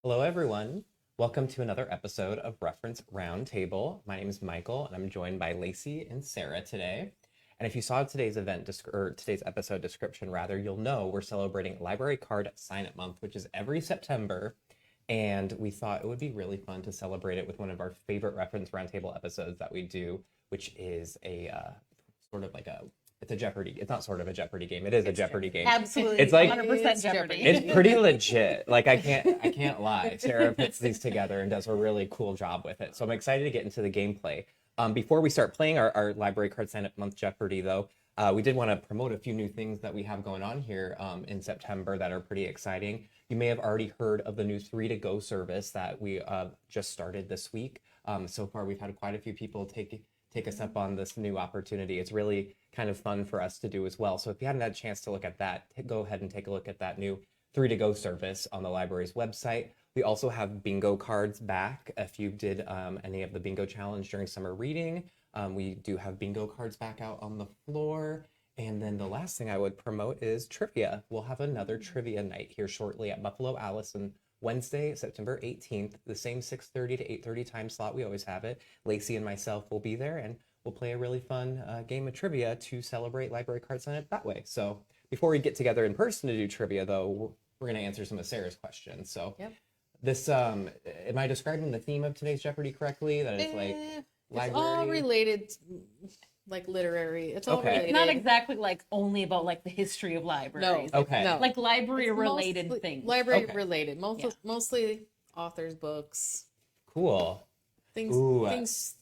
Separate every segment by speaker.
Speaker 1: Hello, everyone. Welcome to another episode of Reference Roundtable. My name is Michael, and I'm joined by Lacey and Sarah today. And if you saw today's today's episode description, rather, you'll know we're celebrating Library Card Sign-Up Month, which is every September. And we thought it would be really fun to celebrate it with one of our favorite Reference Roundtable episodes that we do, which is a it's a Jeopardy. It's not sort of a Jeopardy game. It is a Jeopardy game.
Speaker 2: Absolutely.
Speaker 1: It's like
Speaker 2: 100% Jeopardy.
Speaker 1: It's pretty legit. Like I can't lie. Sarah puts these together and does a really cool job with it. So I'm excited to get into the gameplay. Before we start playing our Library Card Sign-Up Month Jeopardy, though, we did want to promote a few new things that we have going on here in September that are pretty exciting. You may have already heard of the new 3 to Go service that we just started this week. So far, we've had quite a few people take us up on this new opportunity. It's really kind of fun for us to do as well. So if you hadn't had a chance to look at that, go ahead and take a look at that new 3 to Go service on the library's website. We also have bingo cards back. If you did any of the bingo challenge during summer reading, we do have bingo cards back out on the floor. And then the last thing I would promote is trivia. We'll have another trivia night here shortly at Buffalo Alice on Wednesday, September 18th, the same 6:30 to 8:30 time slot. We always have it. Lacey and myself will be there, and we'll play a really fun game of trivia to celebrate Library Card Sign-Up that way. So before we get together in person to do trivia, though, we're going to answer some of Sarah's questions. So this, am I describing the theme of today's Jeopardy correctly? That it's like library?
Speaker 2: It's all related, like literary. It's all related.
Speaker 3: It's not exactly like only about like the history of libraries.
Speaker 1: No. Okay.
Speaker 2: No.
Speaker 3: Like library related things.
Speaker 2: Library related. Mostly authors' books.
Speaker 1: Cool.
Speaker 2: Things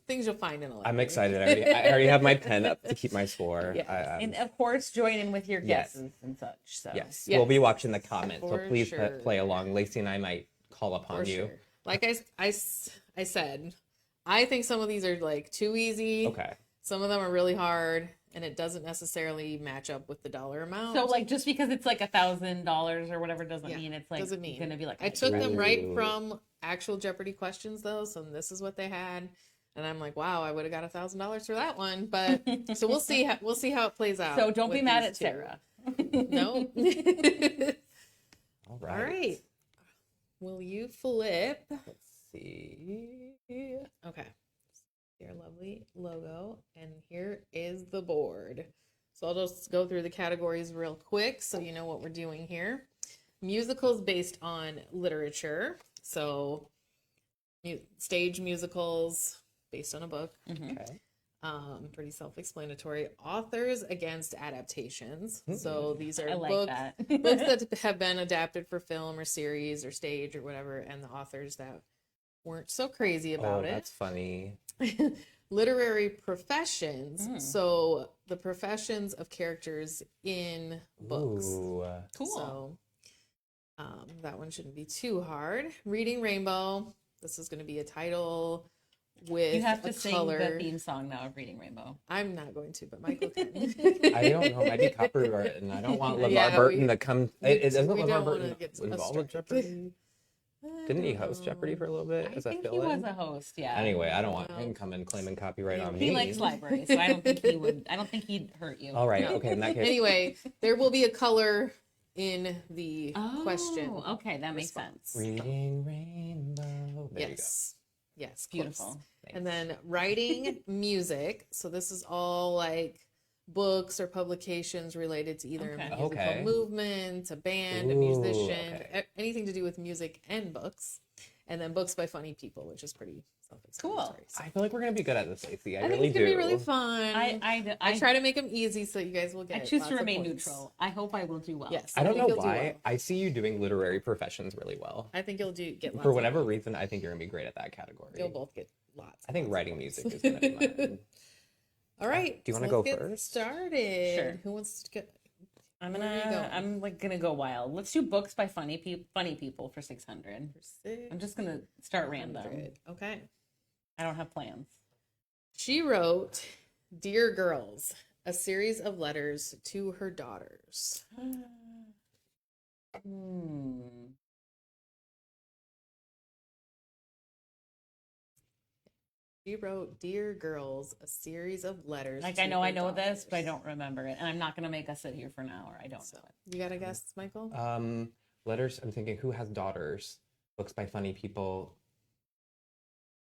Speaker 2: you'll find in a library.
Speaker 1: I'm excited. I already have my pen up to keep my score.
Speaker 2: Yeah.
Speaker 3: And of course, join in with your guesses and such. So.
Speaker 1: Yes. We'll be watching the comments, so please
Speaker 2: sure.
Speaker 1: play along. Lacey and I might call upon you.
Speaker 2: Sure. Like I said, I think some of these are like too easy.
Speaker 1: Okay.
Speaker 2: Some of them are really hard, and it doesn't necessarily match up with the dollar amount.
Speaker 3: So like just because it's like $1,000 or whatever doesn't mean it's like going to be like.
Speaker 2: I took them right from actual Jeopardy questions though, so this is what they had, and I'm like, wow, I would have got $1,000 for that one. But so we'll see how it plays out.
Speaker 3: So don't be mad at Sarah.
Speaker 2: No.
Speaker 1: All right.
Speaker 2: All right. Will you flip?
Speaker 1: Let's see.
Speaker 2: Okay. Your lovely logo, and here is the board. So I'll just go through the categories real quick so you know what we're doing here. Musicals based on literature, so stage musicals based on a book.
Speaker 1: Okay.
Speaker 2: Pretty self-explanatory. Authors against adaptations. So these are
Speaker 3: books
Speaker 2: that have been adapted for film or series or stage or whatever, and the authors that weren't so crazy about it.
Speaker 1: That's funny.
Speaker 2: Literary professions. So the professions of characters in books.
Speaker 1: Ooh.
Speaker 3: Cool.
Speaker 2: So that one shouldn't be too hard. Reading Rainbow. This is going to be a title with
Speaker 3: you have to
Speaker 2: a
Speaker 3: sing
Speaker 2: color.
Speaker 3: the theme song now of Reading Rainbow.
Speaker 2: I'm not going to, but Michael can.
Speaker 1: I don't know. It might be copyrighted, and I don't want LeVar
Speaker 2: Yeah,
Speaker 1: Burton to come. Isn't
Speaker 2: we
Speaker 1: LeVar
Speaker 2: don't
Speaker 1: Burton
Speaker 2: wanna get
Speaker 1: involved with Jeopardy? Didn't he host Jeopardy for a little bit?
Speaker 3: I
Speaker 1: As a
Speaker 3: think he
Speaker 1: fill-in?
Speaker 3: was a host, yeah.
Speaker 1: Anyway, I don't want him coming claiming copyright on me.
Speaker 3: He likes libraries, so I don't think he would. I don't think he'd hurt you.
Speaker 1: All right. Okay. In that case.
Speaker 2: Anyway, there will be a color in the question.
Speaker 3: Okay, that makes sense.
Speaker 1: Reading Rainbow. There you go.
Speaker 2: Yes,
Speaker 3: Beautiful.
Speaker 2: close. And then writing music. So this is all like books or publications related to either a musical movement, a band, a musician, anything to do with music and books. And then books by funny people, which is pretty self-explanatory.
Speaker 3: Cool.
Speaker 2: So
Speaker 1: I feel like we're gonna be good at this, Lacey. I
Speaker 2: think
Speaker 1: really
Speaker 2: it's
Speaker 1: do.
Speaker 2: gonna be really fun.
Speaker 3: I
Speaker 2: try to make them easy so you guys will get.
Speaker 3: I choose
Speaker 2: lots
Speaker 3: to
Speaker 2: of
Speaker 3: remain
Speaker 2: points.
Speaker 3: neutral. I hope I will do well.
Speaker 2: Yes,
Speaker 1: I don't know
Speaker 2: think you'll do
Speaker 1: why.
Speaker 2: well.
Speaker 1: I see you doing literary professions really well.
Speaker 2: I think you'll get lots
Speaker 1: For
Speaker 2: of
Speaker 1: whatever
Speaker 2: points.
Speaker 1: reason, I think you're gonna be great at that category.
Speaker 2: You'll both get lots.
Speaker 1: I think writing music is gonna be mine.
Speaker 2: All right.
Speaker 1: Do you want to
Speaker 2: so
Speaker 1: go
Speaker 2: let's get
Speaker 1: first?
Speaker 2: Started.
Speaker 3: Sure.
Speaker 2: Who wants to get?
Speaker 3: I'm
Speaker 2: Where are you going?
Speaker 3: gonna go wild. Let's do books by funny people for 600. I'm just gonna start random.
Speaker 2: Okay.
Speaker 3: I don't have plans.
Speaker 2: She wrote, "Dear Girls," a series of letters to her daughters. She wrote, "Dear Girls," a series of letters.
Speaker 3: Like
Speaker 2: to
Speaker 3: I know
Speaker 2: her
Speaker 3: this,
Speaker 2: daughters.
Speaker 3: but I don't remember it, and I'm not gonna make us sit here for an hour. I don't know it.
Speaker 2: You got a guess, Michael?
Speaker 1: Letters. I'm thinking, who has daughters? Books by funny people.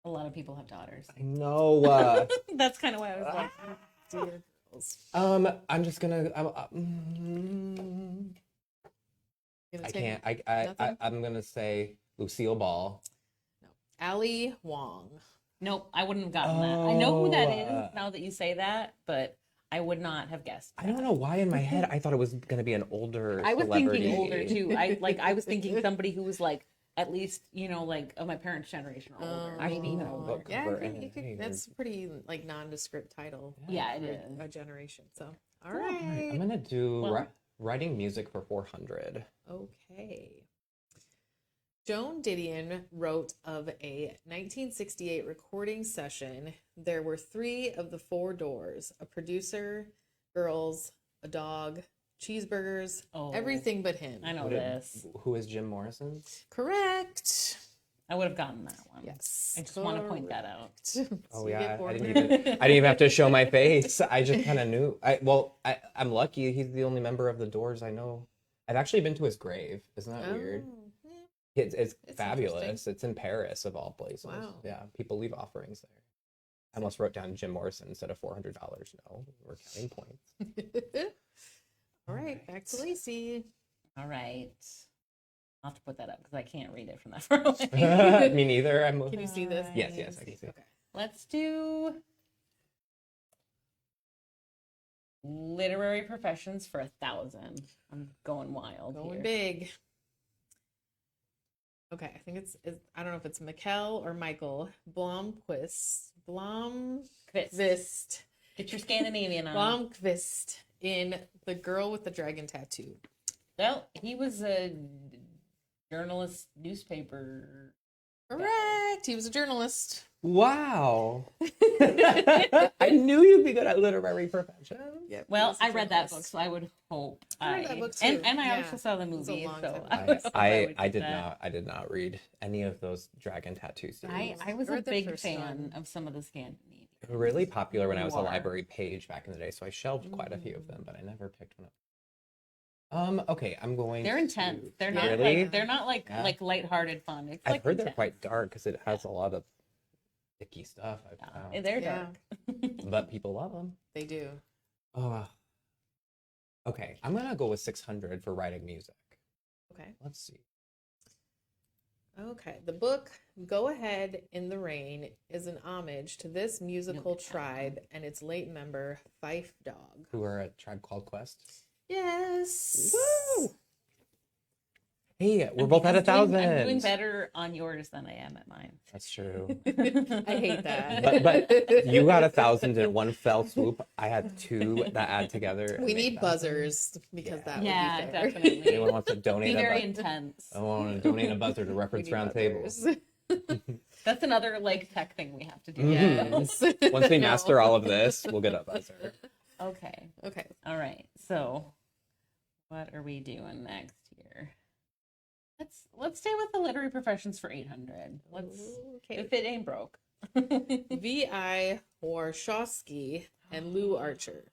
Speaker 3: A lot of people have daughters.
Speaker 1: I know.
Speaker 3: That's kind of why I was like,
Speaker 2: Dear girls.
Speaker 1: I'm just gonna.
Speaker 2: Gonna
Speaker 1: I
Speaker 2: take
Speaker 1: can't.
Speaker 2: nothing?
Speaker 1: I'm gonna say Lucille Ball.
Speaker 2: No. Ali Wong.
Speaker 3: nope, I wouldn't have gotten that. I know who that
Speaker 1: Oh,
Speaker 3: is now that you say that, but I would not have guessed.
Speaker 1: I don't know why in my head I thought it was gonna be an older.
Speaker 3: I was
Speaker 1: celebrity.
Speaker 3: thinking older too. I was thinking somebody who was like at least, you know, like of my parents' generation or older.
Speaker 1: I've
Speaker 3: Maybe
Speaker 1: seen that
Speaker 3: even
Speaker 1: book
Speaker 3: older.
Speaker 2: Yeah,
Speaker 1: cover
Speaker 2: I think
Speaker 1: and
Speaker 2: you could,
Speaker 1: hey,
Speaker 2: that's pretty like nondescript title.
Speaker 3: Yeah, it
Speaker 2: for
Speaker 3: is.
Speaker 2: a generation. So, all
Speaker 1: All right,
Speaker 2: right.
Speaker 1: I'm gonna do
Speaker 3: Well-
Speaker 1: writing music for 400.
Speaker 2: Okay. Joan Didion wrote of a 1968 recording session. There were 3 of the 4 doors: a producer, girls, a dog, cheeseburgers,
Speaker 3: Oh.
Speaker 2: everything but him.
Speaker 3: I know
Speaker 1: What did-
Speaker 3: this.
Speaker 1: Who is Jim Morrison?
Speaker 2: Correct.
Speaker 3: I would have gotten that one.
Speaker 2: Yes.
Speaker 3: I just want to point that out.
Speaker 1: Oh
Speaker 2: You
Speaker 1: yeah,
Speaker 2: get
Speaker 1: I
Speaker 2: 400.
Speaker 1: didn't even have to show my face. I just kind of knew. I'm lucky. He's the only member of the Doors I know. I've actually been to his grave. Isn't that weird?
Speaker 2: Oh, yeah.
Speaker 1: It's
Speaker 2: It's
Speaker 1: fabulous.
Speaker 2: interesting.
Speaker 1: It's in Paris of all places.
Speaker 2: Wow.
Speaker 1: Yeah, people leave offerings there. I almost wrote down Jim Morrison instead of $400. No, we're counting points.
Speaker 2: All right, back to Lacey.
Speaker 3: All right. I'll have to put that up because I can't read it from that far away.
Speaker 1: Me neither. I'm.
Speaker 2: Can you see this?
Speaker 1: Yes, I can see.
Speaker 2: Okay.
Speaker 3: Let's do literary professions for 1,000. I'm going wild.
Speaker 2: Going
Speaker 3: here.
Speaker 2: big. Okay, I think it's I don't know if it's Mikkel or Michael Blomqvist. Blomqvist.
Speaker 3: Get your Scandinavian on.
Speaker 2: Blomqvist in The Girl with the Dragon Tattoo.
Speaker 3: Well, he was a journalist, newspaper.
Speaker 2: Correct. He was a journalist.
Speaker 1: Wow. I knew you'd be good at literary professions.
Speaker 2: Yep, he
Speaker 3: Well,
Speaker 2: was a
Speaker 3: I read that book,
Speaker 2: journalist.
Speaker 3: so I would hope.
Speaker 2: I read that book too.
Speaker 3: And I
Speaker 2: Yeah.
Speaker 3: also saw the
Speaker 2: It was a
Speaker 3: movie,
Speaker 2: long
Speaker 3: so
Speaker 2: time
Speaker 3: I,
Speaker 2: ago.
Speaker 3: would hope I
Speaker 1: I
Speaker 3: do
Speaker 1: did
Speaker 3: that.
Speaker 1: I did not read any of those dragon tattoo series.
Speaker 3: I was
Speaker 2: I
Speaker 3: a
Speaker 2: read the
Speaker 3: big
Speaker 2: first
Speaker 3: fan
Speaker 2: one.
Speaker 3: of some of the Scandinavian.
Speaker 1: They were really popular when I was a
Speaker 3: Noir.
Speaker 1: library page back in the day, so I shelved quite a few of them, but I never picked one up. Okay, I'm going.
Speaker 3: They're intense. They're not
Speaker 1: Really?
Speaker 3: like they're not like
Speaker 1: Yeah.
Speaker 3: like lighthearted fun. It's
Speaker 1: I've
Speaker 3: like
Speaker 1: heard they're
Speaker 3: intense.
Speaker 1: quite dark because it has a lot of icky stuff. I've
Speaker 3: Yeah,
Speaker 1: found.
Speaker 3: they're
Speaker 2: Yeah.
Speaker 3: dark.
Speaker 1: But people love them.
Speaker 2: They do.
Speaker 1: Oh. Okay, I'm gonna go with 600 for writing music.
Speaker 2: Okay.
Speaker 1: Let's see.
Speaker 2: Okay. The book Go Ahead in the Rain is an homage to this musical
Speaker 3: Nope.
Speaker 2: tribe and its late member, Fife Dog.
Speaker 1: Who are a Tribe Called Quest?
Speaker 2: Yes.
Speaker 1: Woo! Hey, we're both at 1,000.
Speaker 3: I'm doing better on yours than I am at mine.
Speaker 1: That's true.
Speaker 2: I hate that.
Speaker 1: But you got 1,000 in one fell swoop. I had 2 that add together. and
Speaker 2: We
Speaker 1: make
Speaker 2: need
Speaker 1: 1,000.
Speaker 2: buzzers because
Speaker 1: Yeah.
Speaker 2: that
Speaker 3: Yeah,
Speaker 2: would be fair.
Speaker 3: definitely.
Speaker 1: Anyone wants to
Speaker 3: Be
Speaker 1: donate
Speaker 3: very
Speaker 1: a buzzer?
Speaker 3: intense.
Speaker 1: I want to donate a buzzer to
Speaker 2: We
Speaker 1: Reference
Speaker 2: need
Speaker 1: Roundtable.
Speaker 2: buzzers.
Speaker 3: That's another like tech thing we have to do.
Speaker 2: Yes.
Speaker 1: Once we
Speaker 2: No.
Speaker 1: master all of this, we'll get a buzzer.
Speaker 3: Okay.
Speaker 2: Okay.
Speaker 3: All right. So, what are we doing next here? Let's stay with the literary professions for 800. Let's
Speaker 2: Okay.
Speaker 3: if it ain't broke.
Speaker 2: V.I. Warshawski and Lou Archer.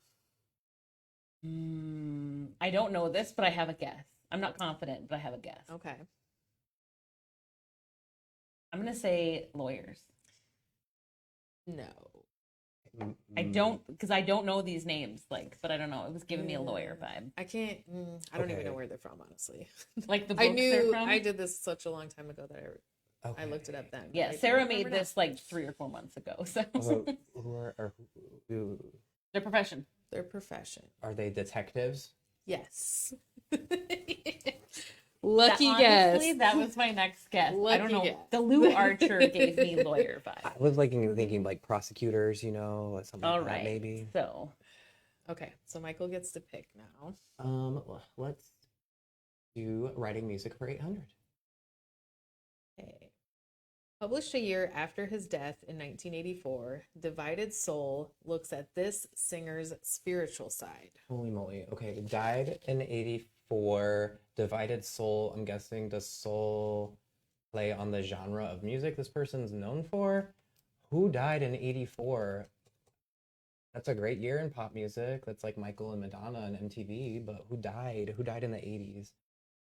Speaker 3: I don't know this, but I have a guess. I'm not confident, but I have a guess.
Speaker 2: Okay.
Speaker 3: I'm gonna say lawyers.
Speaker 2: No.
Speaker 3: I don't because I don't know these names, like, but I don't know. It was giving me a lawyer vibe,
Speaker 2: I can't. I don't even know
Speaker 1: Okay.
Speaker 2: where they're from, honestly.
Speaker 3: like the books
Speaker 2: I
Speaker 3: they're
Speaker 2: knew
Speaker 3: from.
Speaker 2: I did this such a long time ago that I looked it
Speaker 1: Okay.
Speaker 2: up then. but
Speaker 3: Yeah,
Speaker 2: I don't
Speaker 3: Sarah
Speaker 2: remember
Speaker 3: made
Speaker 2: now.
Speaker 3: this like 3 or 4 months ago. So
Speaker 1: Who
Speaker 3: their profession.
Speaker 2: Their profession.
Speaker 1: are they? Detectives?
Speaker 2: Yes. Lucky
Speaker 3: Honestly,
Speaker 2: guess.
Speaker 3: that was my next guess. I don't
Speaker 2: Lucky
Speaker 3: know.
Speaker 2: guess.
Speaker 3: The Lou Archer gave me lawyer
Speaker 1: I
Speaker 3: vibe.
Speaker 1: was like thinking like prosecutors, like something
Speaker 3: All
Speaker 1: like that
Speaker 3: right,
Speaker 1: maybe.
Speaker 3: So
Speaker 2: Okay, so Michael gets to pick now.
Speaker 1: Let's do writing music for 800.
Speaker 2: Okay. Published a year after his death in 1984, Divided Soul looks at this singer's spiritual side.
Speaker 1: Holy moly. Okay, died in 84. Divided Soul. I'm guessing, does soul play on the genre of music this person's known for? Who died in 84? That's a great year in pop music. That's like Michael and Madonna and MTV, but who died? Who died in the 80s?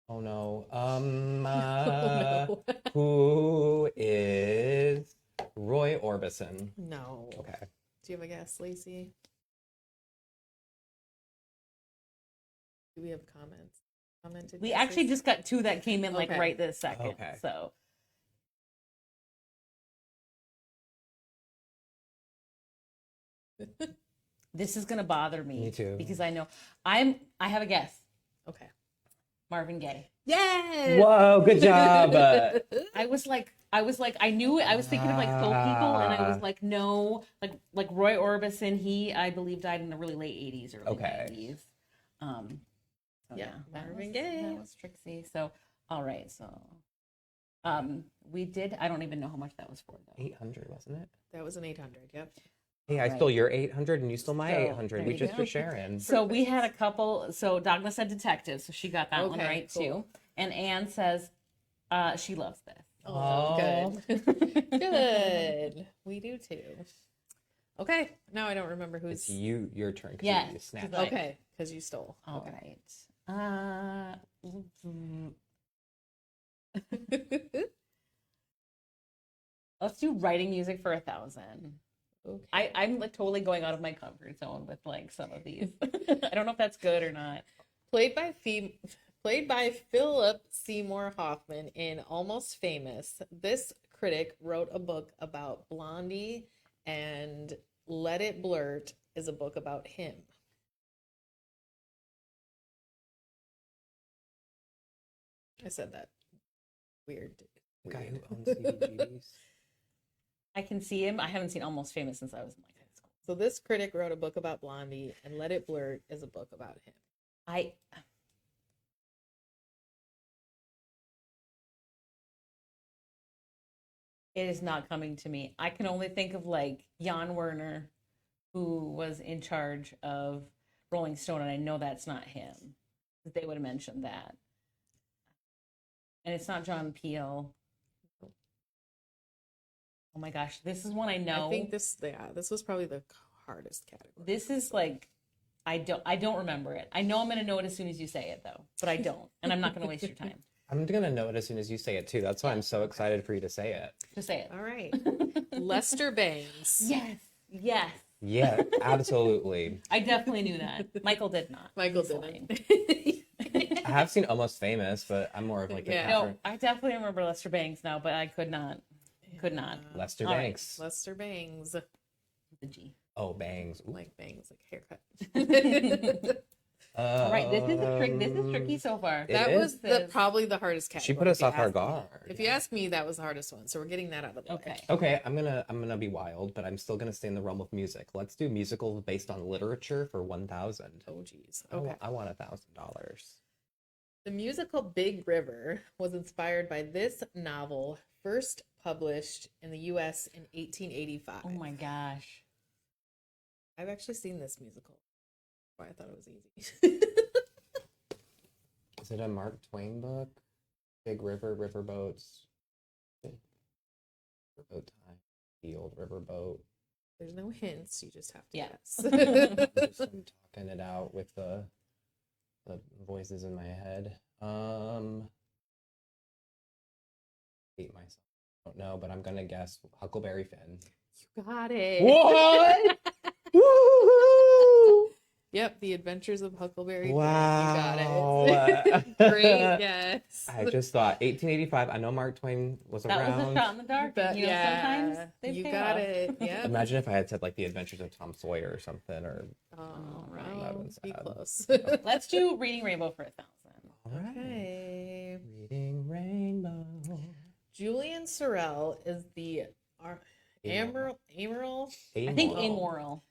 Speaker 1: Oh no.
Speaker 2: Oh, no.
Speaker 1: Who is Roy Orbison?
Speaker 2: No.
Speaker 1: Okay.
Speaker 2: Do you have a guess, Lacey? Do we have comments? Commented
Speaker 3: We
Speaker 2: guesses?
Speaker 3: actually just got two that came in like
Speaker 2: Okay.
Speaker 3: right this second.
Speaker 1: Okay.
Speaker 3: So this is gonna bother me.
Speaker 1: Me too.
Speaker 3: Because I know I have a guess.
Speaker 2: Okay.
Speaker 3: Marvin Gaye.
Speaker 2: Yes.
Speaker 1: Whoa, good job.
Speaker 3: I was like, I knew I was thinking of like soul people, and I was like, no, like Roy Orbison. He, I believe, died in the really late '80s, early
Speaker 1: Okay.
Speaker 3: '90s. So
Speaker 2: Yeah, Marvin
Speaker 3: was,
Speaker 2: Gaye.
Speaker 3: That was Trixie. So, all right, so, we did. I don't even know how much that was for though.
Speaker 1: 800, wasn't it?
Speaker 2: That was an 800. Yep.
Speaker 1: Hey, I
Speaker 3: Right.
Speaker 1: stole your 800 and you stole my
Speaker 3: So,
Speaker 1: 800.
Speaker 3: there
Speaker 1: We
Speaker 3: you
Speaker 1: just
Speaker 3: go.
Speaker 1: were sharing.
Speaker 3: So we had a couple. So Dagna said detective, so she got that one
Speaker 2: Okay,
Speaker 3: right
Speaker 2: cool.
Speaker 3: too. And Anne says, she loves this.
Speaker 2: Oh, good. Good. We do too. Okay. Now I don't remember
Speaker 1: It's
Speaker 2: who's.
Speaker 1: your turn. 'Cause
Speaker 3: Yes,
Speaker 1: you snapped.
Speaker 3: 'cause I-
Speaker 2: Okay, because you stole.
Speaker 3: All
Speaker 2: Okay.
Speaker 3: right. Let's do writing music for 1,000.
Speaker 2: Okay.
Speaker 3: I'm like totally going out of my comfort zone with like some of these. I don't know if that's good or not.
Speaker 2: Played by Philip Seymour Hoffman in Almost Famous, this critic wrote a book about Blondie, and Let It Blurt is a book about him. I said that weird.
Speaker 1: The guy who
Speaker 2: weird.
Speaker 1: owns CBGBs.
Speaker 3: I can see him. I haven't seen Almost Famous since I was in like high school.
Speaker 2: So this critic wrote a book about Blondie, and Let It Blurt is a book about him.
Speaker 3: It is not coming to me. I can only think of like Jan Werner, who was in charge of Rolling Stone, and I know that's not him. They would have mentioned that. And it's not John Peel. Oh my gosh, this is one I know.
Speaker 2: I think this was probably the hardest category.
Speaker 3: This is like I don't remember it. I know I'm gonna know it as soon as you say it though, but I don't, and I'm not gonna waste your time.
Speaker 1: I'm gonna know it as soon as you say it too. That's why I'm so excited for you to say it.
Speaker 3: Just say it.
Speaker 2: All right. Lester Bangs.
Speaker 3: Yes. Yes.
Speaker 1: Yeah, absolutely.
Speaker 3: I definitely knew that. Michael did not.
Speaker 2: Michael
Speaker 3: He's lying.
Speaker 2: didn't.
Speaker 1: I have seen Almost Famous, but I'm more of like the
Speaker 2: Yeah.
Speaker 3: No,
Speaker 1: Catherine-
Speaker 3: I definitely remember Lester Bangs now, but I could not. Could not.
Speaker 1: Lester
Speaker 3: All right.
Speaker 1: Banks.
Speaker 2: Lester Bangs.
Speaker 3: The G.
Speaker 1: Oh, bangs. Ooh.
Speaker 2: Like bangs, like haircut.
Speaker 3: All right, this is tricky so far.
Speaker 1: It
Speaker 2: That
Speaker 1: is?
Speaker 2: was probably the hardest category.
Speaker 1: She put us
Speaker 2: if you
Speaker 1: off our
Speaker 2: ask me.
Speaker 1: guard.
Speaker 2: If you ask me, that was the hardest one. So we're getting that out of the way.
Speaker 3: Okay.
Speaker 1: Okay, I'm gonna be wild, but I'm still gonna stay in the realm of music. Let's do musicals based on literature for 1,000.
Speaker 2: Oh, geez. Okay.
Speaker 1: I want $1,000.
Speaker 2: The musical Big River was inspired by this novel, first published in the U.S. in 1885.
Speaker 3: Oh my gosh.
Speaker 2: I've actually seen this musical. Why I thought it was easy.
Speaker 1: Is it a Mark Twain book? Big River, Riverboats. Riverboat time. The old riverboat.
Speaker 2: There's no hints. You just have to
Speaker 3: Yeah.
Speaker 2: guess.
Speaker 1: I'm talking it out with the voices in my head. Hate myself. I don't know, but I'm gonna guess Huckleberry Finn.
Speaker 2: You got it.
Speaker 1: What? Woohoo!
Speaker 2: Yep, The Adventures of Huckleberry
Speaker 1: Wow.
Speaker 2: Finn. You got it. Great guess.
Speaker 1: I just thought 1885. I know Mark Twain was
Speaker 3: That was a
Speaker 1: around.
Speaker 3: shot in the dark.
Speaker 2: But
Speaker 3: and, you know, sometimes they
Speaker 2: you
Speaker 3: pay
Speaker 2: got
Speaker 3: off.
Speaker 2: it. Yeah.
Speaker 1: Imagine if I had said like The Adventures of Tom Sawyer or something, or
Speaker 2: Oh,
Speaker 3: right.
Speaker 2: well,
Speaker 1: That one's
Speaker 2: be
Speaker 1: sad.
Speaker 2: close.
Speaker 3: Let's do Reading Rainbow for 1,000.
Speaker 1: all right.
Speaker 2: Okay.
Speaker 1: Reading Rainbow.
Speaker 2: Julian Sorrell is the Emerald.
Speaker 3: I think
Speaker 1: Amoral.
Speaker 3: amoral.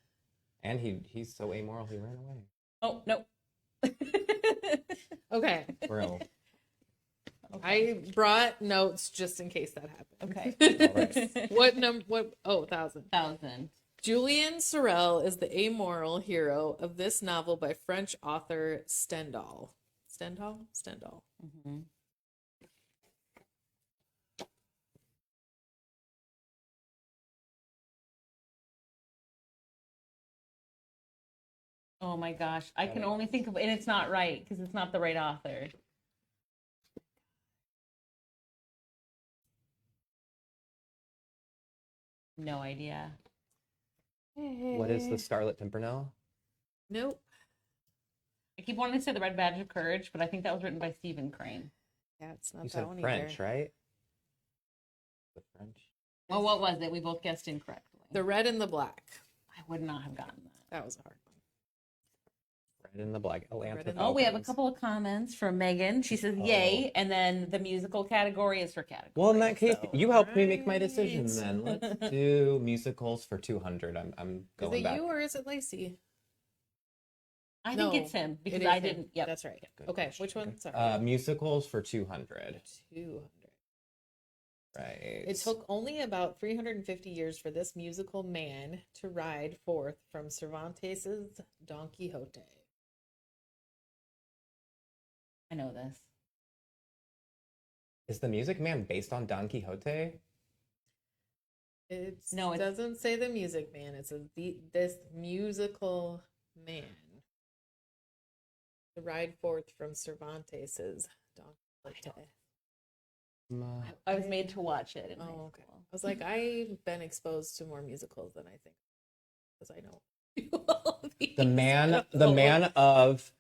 Speaker 1: And he's so amoral he ran away.
Speaker 3: Oh no.
Speaker 2: Okay.
Speaker 1: Bro.
Speaker 2: I brought notes just in case that happened.
Speaker 3: Okay.
Speaker 1: All right.
Speaker 2: What number? What? Oh, 1,000.
Speaker 3: 1,000.
Speaker 2: Julian Sorrell is the amoral hero of this novel by French author Stendhal. Stendhal? Stendhal.
Speaker 3: Mm-hmm. Oh my gosh. I can only think of, and it's not right because it's not the right author. No idea.
Speaker 1: What is the Starlit Pimpernel?
Speaker 2: Nope.
Speaker 3: I keep wanting to say The Red Badge of Courage, but I think that was written by Stephen Crane.
Speaker 2: Yeah, it's not
Speaker 1: You
Speaker 2: that
Speaker 1: said
Speaker 2: one
Speaker 1: French,
Speaker 2: either.
Speaker 1: right? The French.
Speaker 3: Well, what was it? We both guessed incorrectly.
Speaker 2: The Red and the Black.
Speaker 3: I would not have gotten that.
Speaker 2: That was a hard one.
Speaker 1: Red and the Black. Atlanta.
Speaker 2: Red and the
Speaker 3: Oh, we have a
Speaker 1: Falcons.
Speaker 3: couple of comments from Megan. She says, yay. And then the musical category is her category.
Speaker 1: Well, in that case,
Speaker 3: so-
Speaker 1: you helped me make my decision.
Speaker 2: Right.
Speaker 1: Then let's do musicals for 200. I'm
Speaker 2: Is
Speaker 1: going
Speaker 2: it
Speaker 1: back.
Speaker 2: you or is it Lacey?
Speaker 3: I
Speaker 2: No,
Speaker 3: think it's him because
Speaker 2: It is
Speaker 3: I
Speaker 2: him.
Speaker 3: didn't. Yep.
Speaker 2: That's right.
Speaker 1: Good
Speaker 2: Okay,
Speaker 1: question.
Speaker 2: which one? Sorry.
Speaker 1: Musicals for 200.
Speaker 2: 200.
Speaker 1: Right.
Speaker 2: It took only about 350 years for this musical man to ride forth from Cervantes' Don Quixote.
Speaker 3: I know this.
Speaker 1: Is the Music Man based on Don Quixote?
Speaker 2: It
Speaker 3: No, it's-
Speaker 2: doesn't say the music man. It says this musical man to ride forth from Cervantes' Don Quixote.
Speaker 3: I was made to watch it in high
Speaker 2: Oh, okay.
Speaker 3: school.
Speaker 2: I was like, I've been exposed to more musicals than I think, because I know all these.
Speaker 1: The man of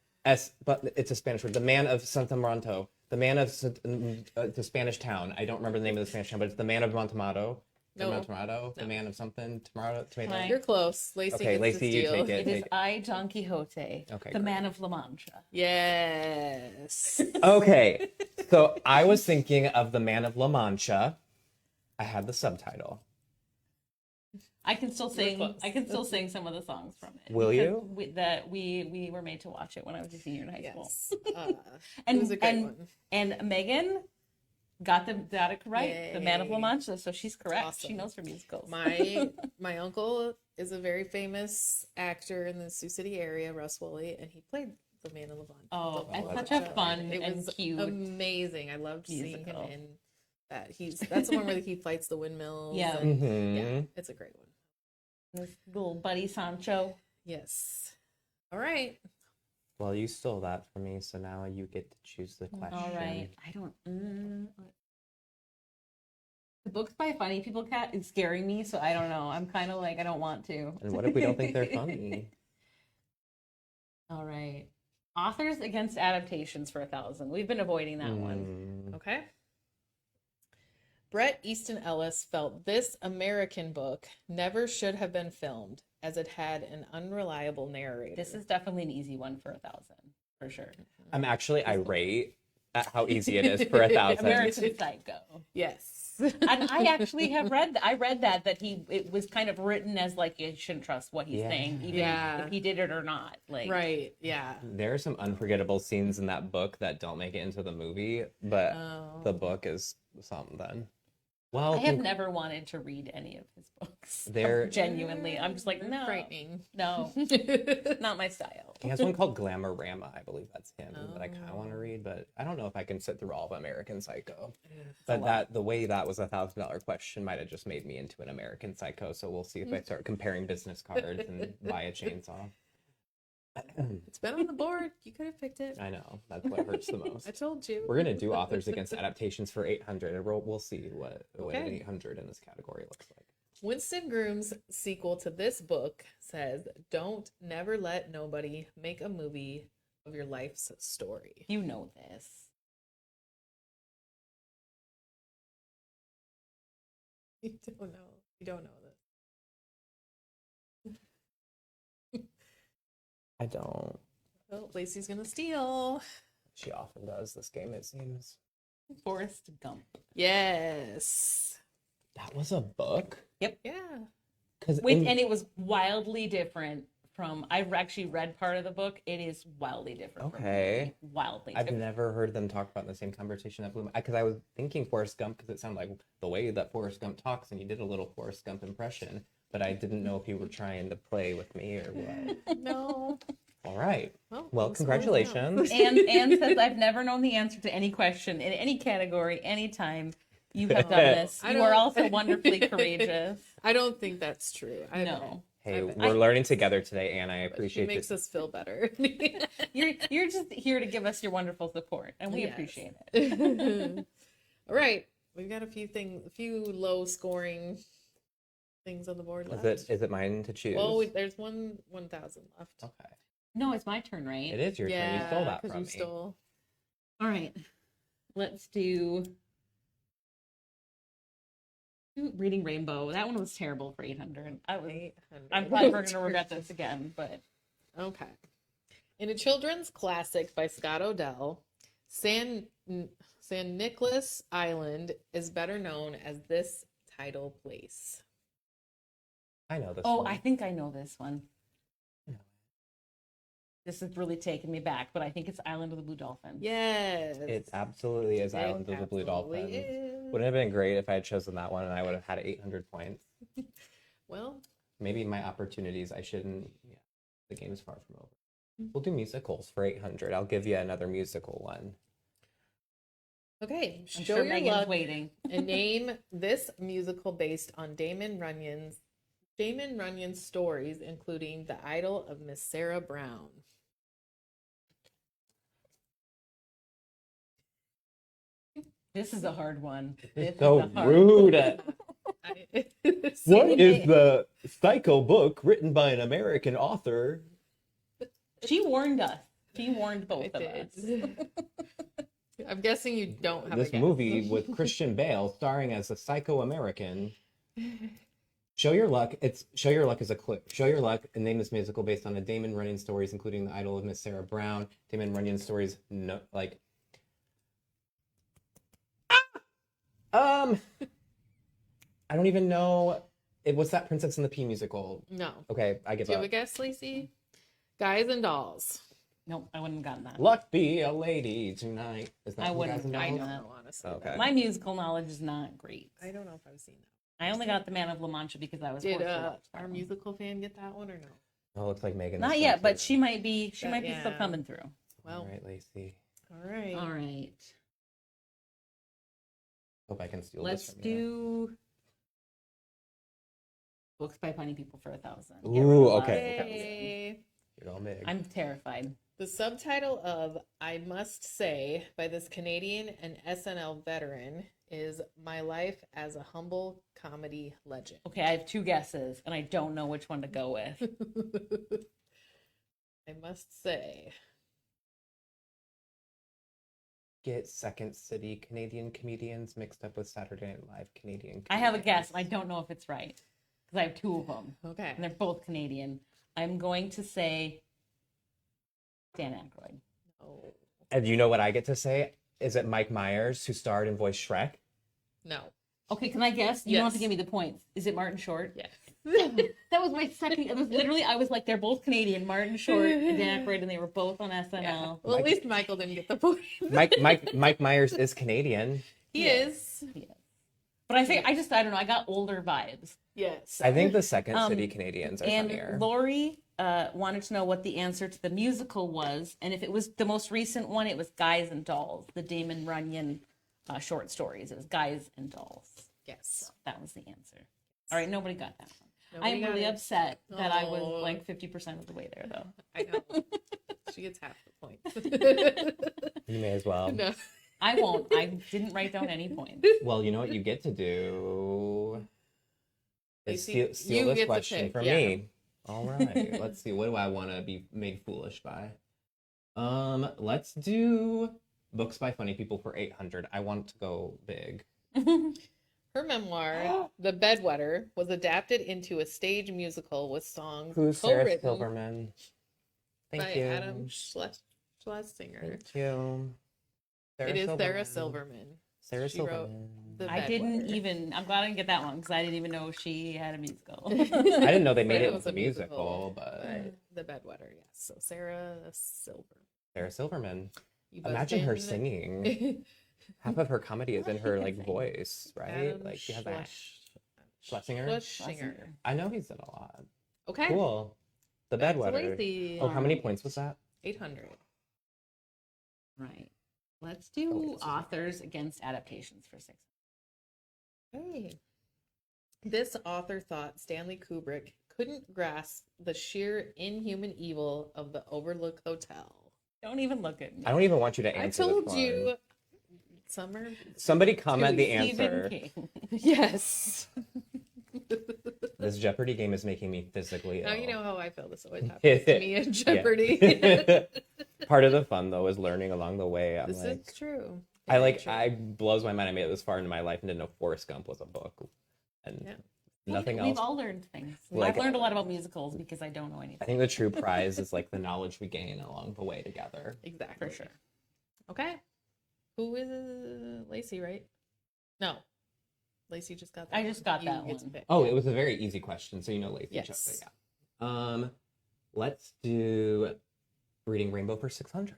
Speaker 1: but it's a Spanish word. The man of Santa Moranto. The man of the Spanish town. I don't remember the name of the Spanish town, but it's the man of Montemado.
Speaker 2: No.
Speaker 1: Montemado. The
Speaker 2: No.
Speaker 1: man of something. Tomato.
Speaker 3: Right.
Speaker 2: You're close. Lacey
Speaker 1: Okay,
Speaker 2: gets
Speaker 1: Lacey,
Speaker 2: to
Speaker 1: you
Speaker 2: steal.
Speaker 1: take
Speaker 3: It is
Speaker 1: Take-
Speaker 3: I, Don Quixote,
Speaker 1: Okay,
Speaker 3: the
Speaker 1: great.
Speaker 3: man of La Mancha.
Speaker 2: Yes.
Speaker 1: Okay, so I was thinking of the Man of La Mancha. I had the subtitle.
Speaker 3: I can still sing.
Speaker 2: close.
Speaker 3: I can still sing some of the songs from it.
Speaker 1: Will
Speaker 3: because
Speaker 1: you?
Speaker 3: We were made to watch it when I was a senior in high school.
Speaker 2: Yes.
Speaker 3: And
Speaker 2: it was a great
Speaker 3: and
Speaker 2: one.
Speaker 3: and Megan got it right. The Man of La
Speaker 2: Yay.
Speaker 3: Mancha, so she's correct. She
Speaker 2: Awesome.
Speaker 3: knows her musicals.
Speaker 2: My uncle is a very famous actor in the Sioux City area, Russ Woolley, and he played the Man of Levant.
Speaker 3: Oh,
Speaker 1: it's
Speaker 3: such a fun and cute
Speaker 2: amazing. I loved seeing him
Speaker 3: musical.
Speaker 2: in that. That's the one where he fights the windmills.
Speaker 3: Yeah.
Speaker 2: and-
Speaker 1: Mhm.
Speaker 2: yeah, it's a great one.
Speaker 3: This little buddy Sancho.
Speaker 2: Yes. All right.
Speaker 1: Well, you stole that from me, so now you get to choose the question.
Speaker 3: All right. I don't. The book's by Funny People Cat is scaring me, so I don't know. I'm kind of like I don't want to.
Speaker 1: And what if we don't think they're funny?
Speaker 3: All right. Authors against adaptations for 1,000. We've been avoiding that one.
Speaker 1: Mm.
Speaker 2: Okay. Bret Easton Ellis felt this American book never should have been filmed as it had an unreliable narrator.
Speaker 3: This is definitely an easy one for 1,000 for sure.
Speaker 1: I'm actually irate at how easy it is for 1,000.
Speaker 3: American Psycho.
Speaker 2: Yes.
Speaker 3: And I actually have read. I read that it was kind of written as like you shouldn't trust what he's
Speaker 1: Yeah.
Speaker 3: saying, even
Speaker 2: Yeah.
Speaker 3: if he did it or not. Like
Speaker 2: Right. Yeah.
Speaker 1: There are some unforgettable scenes in that book that don't make it into the movie, but
Speaker 2: Oh.
Speaker 1: the book is something. Well,
Speaker 3: I have never wanted to read any of his books.
Speaker 1: They're-
Speaker 3: Genuinely, I'm just like no,
Speaker 2: Frightening.
Speaker 3: no, not my style.
Speaker 1: he has one called Glamorama. I believe that's him that I kind of
Speaker 2: Oh.
Speaker 1: want to read, but I don't know if I can sit through all of American Psycho.
Speaker 3: a
Speaker 1: But
Speaker 3: lot.
Speaker 1: the way that was $1,000 question might have just made me into an American Psycho. So we'll see if I start comparing business cards and buy a chainsaw.
Speaker 2: It's been on the board. You could have picked it.
Speaker 1: I know that's what hurts the most.
Speaker 2: I told you.
Speaker 1: We're gonna do authors against adaptations for 800. And we'll see what an
Speaker 2: Okay.
Speaker 1: 800 in this category looks like.
Speaker 2: Winston Groom's sequel to this book says, "Don't never let nobody make a movie of your life's story."
Speaker 3: You know this.
Speaker 2: You don't know. You don't know this.
Speaker 1: I don't.
Speaker 2: Oh, Lacey's gonna steal.
Speaker 1: She often does this game, it seems.
Speaker 3: Forrest Gump.
Speaker 2: Yes.
Speaker 1: That was a book?
Speaker 2: Yeah.
Speaker 1: Because
Speaker 3: And it was wildly different from. I've actually read part of the book. It is wildly different. from the
Speaker 1: Okay.
Speaker 3: movie. Wildly
Speaker 1: I've
Speaker 3: different.
Speaker 1: never heard them talk about it in the same conversation that blew because I was thinking Forrest Gump because it sounded like the way that Forrest Gump talks, and you did a little Forrest Gump impression, but I didn't know if you were trying to play with me or what.
Speaker 2: No.
Speaker 1: All right.
Speaker 2: Well,
Speaker 1: Well,
Speaker 2: this
Speaker 1: congratulations.
Speaker 2: one
Speaker 3: Anne says, I've never known the answer to any question in any category, anytime. You have done this.
Speaker 2: I
Speaker 3: You are
Speaker 2: don't-
Speaker 3: also wonderfully courageous.
Speaker 2: I don't think that's true.
Speaker 3: No.
Speaker 1: Hey,
Speaker 2: I-
Speaker 1: we're learning together today, and I
Speaker 2: She
Speaker 1: appreciate
Speaker 2: makes
Speaker 1: it.
Speaker 2: us feel better.
Speaker 3: You're just here to give us your wonderful support, and we
Speaker 2: Yes.
Speaker 3: appreciate it.
Speaker 2: All right. We've got a few low scoring things on the board left.
Speaker 1: Is it mine to choose?
Speaker 2: Well, there's 1,000 left.
Speaker 1: Okay.
Speaker 3: No, it's my turn, right?
Speaker 1: It is your turn. You stole that from
Speaker 2: you
Speaker 1: me.
Speaker 2: stole.
Speaker 3: All right. Let's do Reading Rainbow. That one was terrible for 800. I'm
Speaker 2: 800.
Speaker 3: probably never gonna regret this again, but
Speaker 2: Okay. In a children's classic by Scott Odell, San Nicolas Island is better known as this title place.
Speaker 1: I know this
Speaker 3: oh,
Speaker 1: one.
Speaker 3: I think I know this one.
Speaker 1: No.
Speaker 3: This is really taking me back, but I think it's Island of the Blue Dolphin.
Speaker 2: Yes.
Speaker 1: It absolutely is Island of the Blue
Speaker 2: absolutely
Speaker 1: Dolphin.
Speaker 2: is.
Speaker 1: Wouldn't it have been great if I had chosen that one and I would have had 800 points.
Speaker 2: Well,
Speaker 1: Maybe my opportunities, I shouldn't. Yeah, the game is far from over. We'll do musicals for 800. I'll give you another musical one.
Speaker 2: okay.
Speaker 3: I'm
Speaker 2: Show
Speaker 3: sure
Speaker 2: your
Speaker 3: Megan's
Speaker 2: luck
Speaker 3: waiting.
Speaker 2: and name this musical based on Damon Runyon's stories, including The Idol of Miss Sarah Brown.
Speaker 3: This is a hard one. This is
Speaker 1: So
Speaker 3: a hard
Speaker 1: rude.
Speaker 2: What
Speaker 1: the psycho book written by an American author?
Speaker 3: She warned us. She warned both of us.
Speaker 2: I'm guessing you don't have
Speaker 1: This
Speaker 2: a guess.
Speaker 1: movie with Christian Bale starring as a psycho American. Show Your Luck. Show Your Luck is a clip. Show Your Luck and name this musical based on a Damon Runyon stories, including The Idol of Miss Sarah Brown. Damon Runyon stories, no, like. I don't even know. What's that Princess and the Pea musical?
Speaker 2: No.
Speaker 1: Okay, I give
Speaker 2: Do you have a
Speaker 1: up.
Speaker 2: guess, Lacey? Guys and Dolls.
Speaker 3: Nope, I wouldn't have gotten that.
Speaker 1: Luck be a lady tonight. Is that
Speaker 3: I
Speaker 1: from
Speaker 3: wouldn't-
Speaker 1: Guys and
Speaker 3: I
Speaker 2: I
Speaker 1: Dolls?
Speaker 2: don't
Speaker 3: know.
Speaker 2: know, honestly.
Speaker 1: Okay.
Speaker 3: My musical knowledge is not great.
Speaker 2: I don't know if I've seen that.
Speaker 3: I only got The Man of La Mancha because I was
Speaker 2: Did
Speaker 3: forced to watch that
Speaker 2: our
Speaker 3: one.
Speaker 2: musical fan get that one or no?
Speaker 1: Oh, it looks like Megan.
Speaker 3: Not yet, but she might be. She
Speaker 2: But
Speaker 3: might be still
Speaker 2: yeah.
Speaker 3: coming through.
Speaker 2: Well,
Speaker 1: All right, Lacey.
Speaker 2: all right.
Speaker 3: All right,
Speaker 1: Hope I can steal
Speaker 3: let's
Speaker 1: this from you.
Speaker 3: do Books by Funny People for 1,000. Get rid
Speaker 1: Ooh,
Speaker 3: of
Speaker 1: okay.
Speaker 3: that.
Speaker 2: Yay.
Speaker 1: You're all big.
Speaker 3: I'm terrified.
Speaker 2: The subtitle of I Must Say by this Canadian and SNL veteran is My Life as a Humble Comedy Legend.
Speaker 3: Okay, I have two guesses, and I don't know which one to go with.
Speaker 2: I must say.
Speaker 1: Get Second City Canadian comedians mixed up with Saturday Night Live Canadian
Speaker 3: I have a
Speaker 1: comedians.
Speaker 3: guess, and I don't know if it's right because I have two of them,
Speaker 2: Okay.
Speaker 3: and they're both Canadian. I'm going to say Dan Aykroyd.
Speaker 2: Oh,
Speaker 1: And you know what I get to say? Is it Mike Myers who starred and voiced Shrek?
Speaker 2: no.
Speaker 3: Okay, can I guess? You don't have to
Speaker 2: Yes.
Speaker 3: give me the points. Is it Martin Short?
Speaker 2: Yes.
Speaker 3: That was my second. It was literally, I was like, they're both Canadian, Martin Short and Dan Aykroyd, and they were both on SNL.
Speaker 2: Yeah. Well, at least Michael didn't get the point.
Speaker 1: Mike Myers is Canadian.
Speaker 2: He
Speaker 3: Yes.
Speaker 2: is.
Speaker 3: Yes. But I don't know. I got older vibes.
Speaker 2: Yes.
Speaker 1: I think the Second City Canadians are
Speaker 3: And
Speaker 1: funnier.
Speaker 3: Lori wanted to know what the answer to the musical was, and if it was the most recent one, it was Guys and Dolls, the Damon Runyon short stories. It was Guys and Dolls.
Speaker 2: Yes.
Speaker 3: That was the answer. All right, nobody got that one.
Speaker 2: Nobody
Speaker 3: I'm
Speaker 2: got
Speaker 3: really
Speaker 2: it.
Speaker 3: upset that I was
Speaker 2: Oh.
Speaker 3: like 50% of the way there, though.
Speaker 2: I know. She gets half the point.
Speaker 1: You may as well.
Speaker 2: No.
Speaker 3: I won't. I didn't write down any points.
Speaker 1: Well, you know what you get to do? Is
Speaker 2: Lacey,
Speaker 1: steal
Speaker 2: you
Speaker 1: this
Speaker 2: get to
Speaker 1: question
Speaker 2: pick,
Speaker 1: from
Speaker 2: yeah.
Speaker 1: me. All right. Let's see. What do I want to be made foolish by? Let's do Books by Funny People for 800. I want to go big.
Speaker 2: Her memoir, The Bedwetter, was adapted into a stage musical with songs
Speaker 1: Who's Sarah
Speaker 2: co-written
Speaker 1: Silverman?
Speaker 2: by
Speaker 1: Thank you.
Speaker 2: Adam Schlesinger.
Speaker 1: Thank you.
Speaker 2: It is Sarah Silverman.
Speaker 1: Sarah
Speaker 2: She wrote
Speaker 1: Silverman.
Speaker 2: The
Speaker 3: I didn't
Speaker 2: Bedwetter.
Speaker 3: even, I'm glad I didn't get that one because I didn't even know she had a musical.
Speaker 1: I didn't know they
Speaker 2: But
Speaker 1: made
Speaker 2: it
Speaker 1: it
Speaker 2: was
Speaker 1: into
Speaker 2: a
Speaker 1: a musical, but
Speaker 2: The Bedwetter, yes. So Sarah Silverman.
Speaker 1: Sarah Silverman.
Speaker 2: You
Speaker 1: Imagine her
Speaker 2: bustin'.
Speaker 1: singing. Half of her comedy is in her like
Speaker 3: Sing.
Speaker 1: voice, right?
Speaker 2: Adam
Speaker 1: Like she has that.
Speaker 2: Schlesinger.
Speaker 1: Schlesinger? I know he's done a lot.
Speaker 2: Okay.
Speaker 1: Cool. The
Speaker 2: Back to
Speaker 1: Bedwetter.
Speaker 2: Lacey.
Speaker 1: Oh, how many points was that?
Speaker 2: 800.
Speaker 3: Right. Let's
Speaker 1: Oh, wait,
Speaker 3: do
Speaker 1: this is
Speaker 3: authors against adaptations for 600.
Speaker 2: Hey. This author thought Stanley Kubrick couldn't grasp the sheer inhuman evil of the Overlook Hotel.
Speaker 3: Don't even look at me.
Speaker 1: I don't even want you to
Speaker 2: I
Speaker 1: answer. this
Speaker 2: told
Speaker 1: one.
Speaker 2: you. Summer.
Speaker 1: Somebody comment the
Speaker 3: Stephen
Speaker 1: answer.
Speaker 3: King.
Speaker 2: Yes.
Speaker 1: This Jeopardy game is making me physically ill.
Speaker 2: Now you know how I feel. This always happens to me in Jeopardy.
Speaker 1: Part of the fun though is learning along the way. I'm
Speaker 2: This
Speaker 1: like,
Speaker 2: is true.
Speaker 1: I
Speaker 2: Very
Speaker 1: like,
Speaker 2: true.
Speaker 1: I blows my mind. I made it this far into my life and didn't know Forrest Gump was a book, and
Speaker 2: Yeah.
Speaker 1: nothing
Speaker 3: We've
Speaker 1: else.
Speaker 3: all learned things.
Speaker 1: Like-
Speaker 3: I've learned a lot about musicals because I don't know
Speaker 1: I
Speaker 3: anything.
Speaker 1: think the true prize is like the knowledge we gain along the way together.
Speaker 2: Exactly.
Speaker 3: For sure.
Speaker 2: Okay. Who is Lacey, right? No. Lacey just got that.
Speaker 3: I just got that
Speaker 2: get to
Speaker 3: one.
Speaker 2: pick.
Speaker 1: Oh, it was a very easy question, so you know Lacey
Speaker 2: Yes.
Speaker 1: chose it. Yeah. Let's do Reading Rainbow for 600.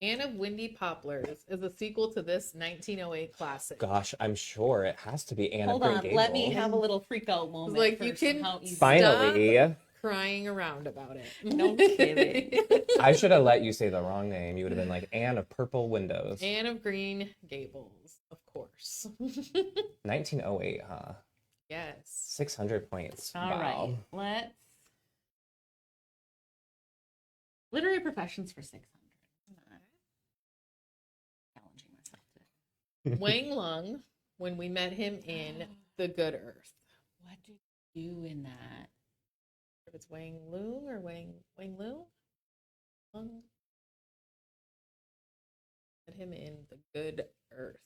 Speaker 2: Anne of Windy Poplars is a sequel to this 1908 classic.
Speaker 1: Gosh, I'm sure it has to be Anne
Speaker 3: Hold
Speaker 1: of Green
Speaker 3: on,
Speaker 1: Gables.
Speaker 3: let me have a little freak out moment.
Speaker 2: Like, you
Speaker 3: first on
Speaker 2: can
Speaker 3: how easy-
Speaker 1: Finally.
Speaker 2: Crying around about it.
Speaker 3: No kidding.
Speaker 1: I should have let you say the wrong name. You would have been like Anne of Purple Windows.
Speaker 2: Anne of Green Gables, of course.
Speaker 1: 1908, huh?
Speaker 2: Yes.
Speaker 1: 600 points.
Speaker 3: All
Speaker 1: Wow.
Speaker 3: right, let's literary professions for 600. Challenging myself to.
Speaker 2: Wang Lung, when we met him in The Good Earth.
Speaker 3: What did you do in that?
Speaker 2: If it's Wang Lung or Wang Lu? Lung. Met him in The Good Earth.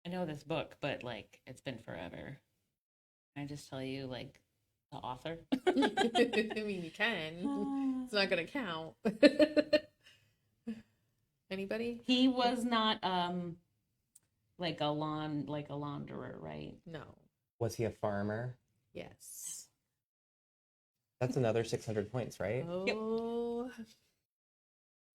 Speaker 3: I know this book, but like it's been forever. Can I just tell you, like, the author?
Speaker 2: I mean, you can. It's not going to count. Anybody?
Speaker 3: He was not like a launderer, right?
Speaker 2: No.
Speaker 1: Was he a farmer?
Speaker 2: Yes.
Speaker 1: That's another 600 points, right?
Speaker 2: Oh,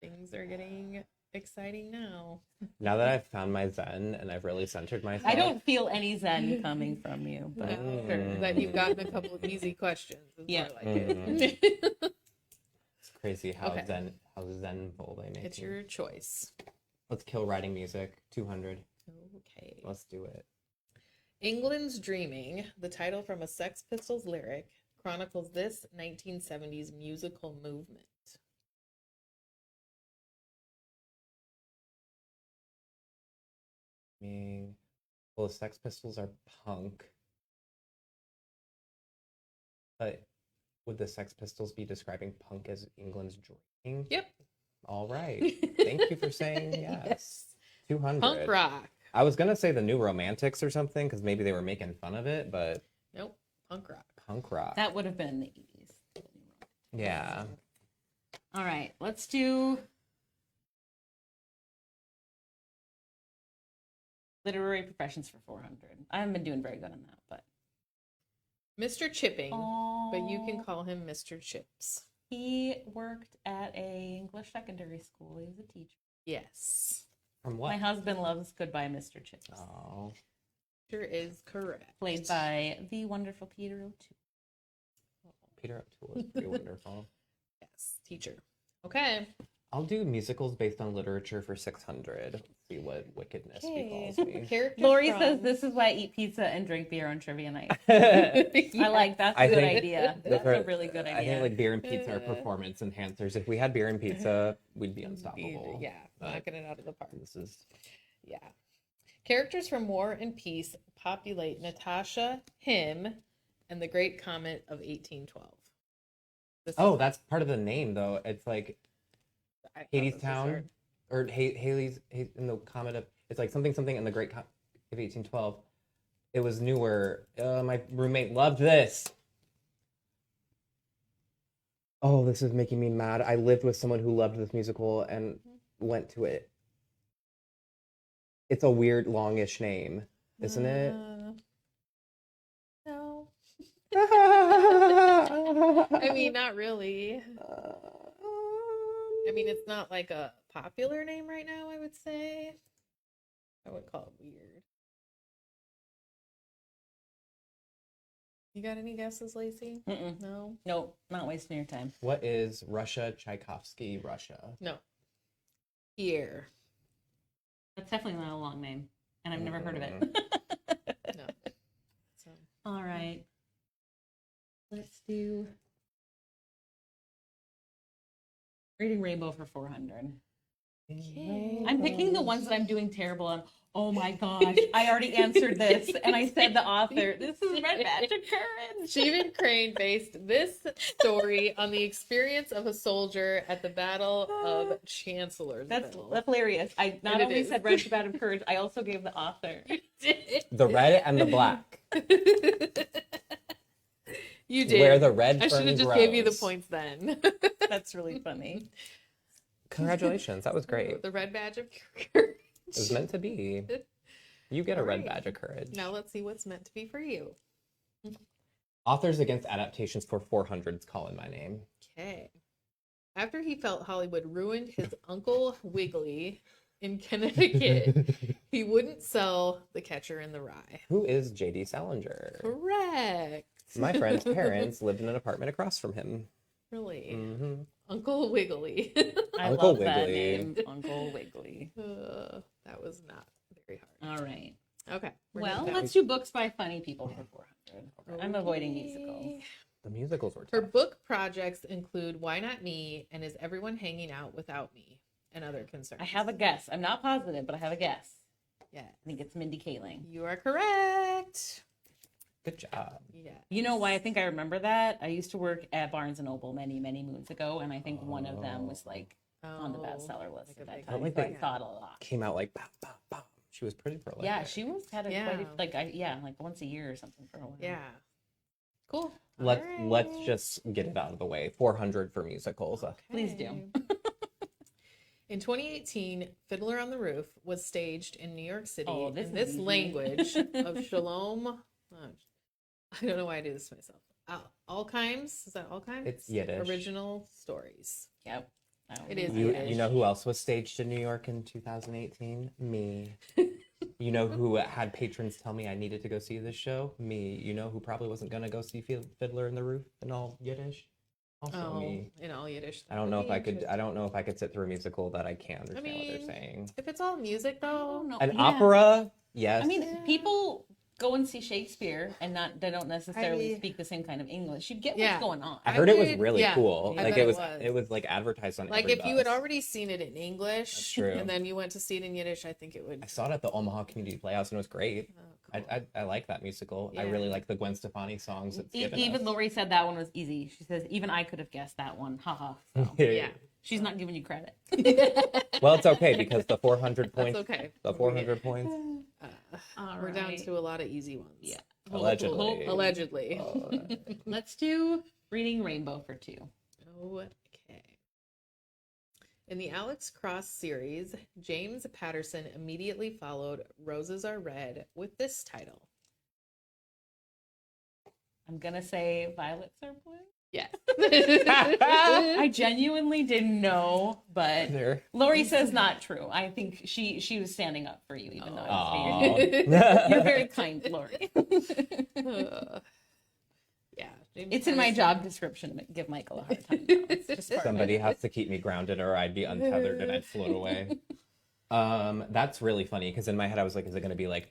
Speaker 2: things are getting exciting now.
Speaker 1: Now that I've found my zen and I've really centered myself.
Speaker 3: I don't feel any zen coming from you, but
Speaker 2: No,
Speaker 3: sure.
Speaker 2: that you've gotten a couple of easy questions. Is
Speaker 3: Yeah.
Speaker 2: more like it.
Speaker 1: It's crazy how
Speaker 2: Okay.
Speaker 1: zenful they make
Speaker 2: It's
Speaker 1: me.
Speaker 2: your choice.
Speaker 1: Let's kill writing music. 200.
Speaker 2: Okay.
Speaker 1: Let's do it.
Speaker 2: England's Dreaming, the title from a Sex Pistols lyric, chronicles this 1970s musical movement.
Speaker 1: Well, the Sex Pistols are punk. But would the Sex Pistols be describing punk as England's dreaming?
Speaker 2: Yep.
Speaker 1: All right. Thank you for saying yes. 200.
Speaker 2: Punk rock.
Speaker 1: I was going to say the New Romantics or something because maybe they were making fun of it, but
Speaker 2: Nope. Punk rock.
Speaker 1: punk rock.
Speaker 3: That would have been the 80s.
Speaker 1: Yeah.
Speaker 3: All right, let's do literary professions for 400. I haven't been doing very good on that, but
Speaker 2: Mr. Chipping, but you can
Speaker 3: Oh,
Speaker 2: call him Mr. Chips.
Speaker 3: he worked at a English secondary school. He was a teacher.
Speaker 2: Yes.
Speaker 1: From what?
Speaker 3: My husband loves Goodbye, Mr. Chips.
Speaker 1: Oh.
Speaker 2: Sure is correct.
Speaker 3: Played by the wonderful Peter O'Toole.
Speaker 1: Peter O'Toole is pretty wonderful.
Speaker 2: Yes, teacher. Okay.
Speaker 1: I'll do musicals based on literature for 600. Let's see what wickedness befalls me.
Speaker 2: Characters
Speaker 3: Lori
Speaker 2: from-
Speaker 3: says this is why I eat pizza and drink beer on trivia night.
Speaker 1: I
Speaker 3: I like that's a
Speaker 1: I
Speaker 3: good
Speaker 1: think
Speaker 3: idea.
Speaker 1: those
Speaker 3: That's
Speaker 1: are-
Speaker 3: a really good
Speaker 1: think
Speaker 3: idea.
Speaker 1: like beer and pizza are performance enhancers. If we had beer and pizza, we'd be unstoppable.
Speaker 2: Yeah,
Speaker 1: But
Speaker 2: knocking it out of the park.
Speaker 1: This is
Speaker 2: Yeah. Characters from War and Peace populate Natasha, him, and the Great Comet of 1812. This
Speaker 1: oh,
Speaker 2: is-
Speaker 1: that's part of the name though. It's like
Speaker 2: I thought
Speaker 1: Hades
Speaker 2: this was
Speaker 1: Town
Speaker 2: hard.
Speaker 1: or Haley's in the Comet of. It's like something in the Great Comet of 1812. It was newer. My roommate loved this. Oh, this is making me mad. I lived with someone who loved this musical and went to it. It's a weird, longish name, isn't it?
Speaker 2: No. I mean, not really. I mean, it's not like a popular name right now, I would say. I would call it weird. You got any guesses, Lacey?
Speaker 3: Mm-mm.
Speaker 2: No?
Speaker 3: Nope, not wasting your time.
Speaker 1: What is Russia Tchaikovsky Russia?
Speaker 2: No. Here.
Speaker 3: That's definitely not a long name, and I've never heard of it.
Speaker 2: No. So,
Speaker 3: All right. Let's do Reading Rainbow for 400.
Speaker 2: Okay.
Speaker 3: I'm picking the ones that I'm doing terrible on. Oh my gosh, I already answered this, and I said the author. This is Red Badge of Courage.
Speaker 2: Stephen Crane based this story on the experience of a soldier at the Battle of Chancellorsville.
Speaker 3: That's hilarious. I not
Speaker 2: it
Speaker 3: only
Speaker 2: is.
Speaker 3: said Red Badge of Courage, I also gave the author.
Speaker 1: The red and the black.
Speaker 2: You did.
Speaker 1: Where the red
Speaker 2: I should
Speaker 1: fern
Speaker 2: have just gave you the
Speaker 1: grows.
Speaker 2: points then.
Speaker 3: That's really funny.
Speaker 1: Congratulations, that was great.
Speaker 2: The Red Badge of Courage.
Speaker 1: It was meant to be. You get a red
Speaker 2: Alright.
Speaker 1: badge of courage.
Speaker 2: Now let's see what's meant to be for you.
Speaker 1: Authors Against Adaptations for 400's calling my name.
Speaker 2: Okay. After he felt Hollywood ruined his Uncle Wiggily in Connecticut, he wouldn't sell The Catcher in the Rye.
Speaker 1: Who is J.D. Salinger?
Speaker 2: Correct.
Speaker 1: My friend's parents lived in an apartment across from him.
Speaker 2: Really?
Speaker 1: Hmm
Speaker 2: Uncle Wiggily.
Speaker 3: I
Speaker 1: Uncle
Speaker 3: love that
Speaker 1: Wiggly.
Speaker 3: name, Uncle Wiggly.
Speaker 2: That was not very hard.
Speaker 3: All right.
Speaker 2: Okay. we're
Speaker 3: Well,
Speaker 2: getting
Speaker 3: let's do books by funny people for 400. I'm avoiding musicals.
Speaker 1: The musicals were
Speaker 2: Her
Speaker 1: tough.
Speaker 2: book projects include Why Not Me and Is Everyone Hanging Out Without Me and Other Concerns.
Speaker 3: I have a guess. I'm not positive, but I have a guess.
Speaker 2: Yeah.
Speaker 3: I think it's Mindy Kaling.
Speaker 2: You are correct.
Speaker 1: Good job.
Speaker 2: Yeah.
Speaker 3: You know why I think I remember that? I used to work at Barnes and Noble many, many moons ago, and I think one of them was like on the bestseller list at that
Speaker 2: big
Speaker 3: time.
Speaker 1: like
Speaker 3: So I
Speaker 1: that.
Speaker 3: thought a lot.
Speaker 1: Came out like, bah, bah, bah. She was pretty prolific.
Speaker 3: Yeah, she was had a
Speaker 2: Yeah.
Speaker 3: quite like once a year or something for a while.
Speaker 2: Yeah. Cool.
Speaker 1: Let's
Speaker 2: Alright.
Speaker 1: just get it out of the way. 400 for musicals.
Speaker 3: Please do.
Speaker 2: Okay. In 2018, Fiddler on the Roof was staged in New York City
Speaker 3: Oh, this
Speaker 2: in
Speaker 3: is
Speaker 2: this
Speaker 3: easy.
Speaker 2: language of Shalom. I don't know why I do this to myself. Alkheim's, is that Alkheim?
Speaker 1: It's Yiddish.
Speaker 2: Original stories.
Speaker 3: Yep.
Speaker 2: It is
Speaker 1: You,
Speaker 2: Yiddish.
Speaker 1: you know who else was staged in New York in 2018? Me. You know who had patrons tell me I needed to go see this show? Me. You know who probably wasn't going to go see Fiddler in the Roof in all Yiddish? Also me.
Speaker 2: In all Yiddish.
Speaker 1: I don't know if I could. I don't know if I could sit through a musical that I can't understand what
Speaker 2: mean,
Speaker 1: they're saying.
Speaker 2: If it's all music,
Speaker 3: I
Speaker 2: though.
Speaker 3: don't know.
Speaker 1: An
Speaker 3: Yeah.
Speaker 1: opera, yes.
Speaker 3: I mean, people go and see Shakespeare and they don't necessarily
Speaker 2: I-
Speaker 3: speak the same kind of English. You get
Speaker 2: Yeah.
Speaker 3: what's going on.
Speaker 1: I heard it was
Speaker 2: would-
Speaker 1: really
Speaker 2: yeah,
Speaker 1: cool.
Speaker 2: I
Speaker 1: Like
Speaker 2: bet
Speaker 1: it was,
Speaker 2: it
Speaker 1: it was like advertised on
Speaker 2: Like
Speaker 1: every
Speaker 2: if you had
Speaker 1: bus.
Speaker 2: already seen it in English,
Speaker 1: That's true.
Speaker 2: and then you went to see it in Yiddish, I think it would.
Speaker 1: I saw it at the Omaha Community Playhouse and it was great.
Speaker 2: Oh, cool.
Speaker 1: I like that musical. I
Speaker 2: Yeah.
Speaker 1: really like the Gwen Stefani songs. It's given
Speaker 3: Even
Speaker 1: us.
Speaker 3: Lori said that one was easy. She says, even I could have guessed that one. Haha. So
Speaker 2: Yeah.
Speaker 3: she's not giving you credit.
Speaker 1: Well, it's okay because the 400 points.
Speaker 2: That's okay.
Speaker 1: The 400 points.
Speaker 2: We're down to a lot of easy ones.
Speaker 3: Yeah.
Speaker 1: Allegedly.
Speaker 2: Allegedly.
Speaker 3: Let's do Reading Rainbow for 2.
Speaker 2: Okay. In the Alex Cross series, James Patterson immediately followed Roses Are Red with this title.
Speaker 3: I'm going to say Violets Are Blue.
Speaker 2: Yes.
Speaker 3: I genuinely didn't know, but
Speaker 1: There.
Speaker 3: Lori says not true. I think she was standing up for you, even though I was being
Speaker 1: Aw.
Speaker 3: You're very kind, Lori.
Speaker 2: Yeah. James
Speaker 3: It's in my
Speaker 2: Patterson.
Speaker 3: job description to give Michael a hard time. Now. It's just part of
Speaker 1: Somebody
Speaker 3: it.
Speaker 1: has to keep me grounded or I'd be untethered and I'd float away. That's really funny because in my head I was like, is it going to be like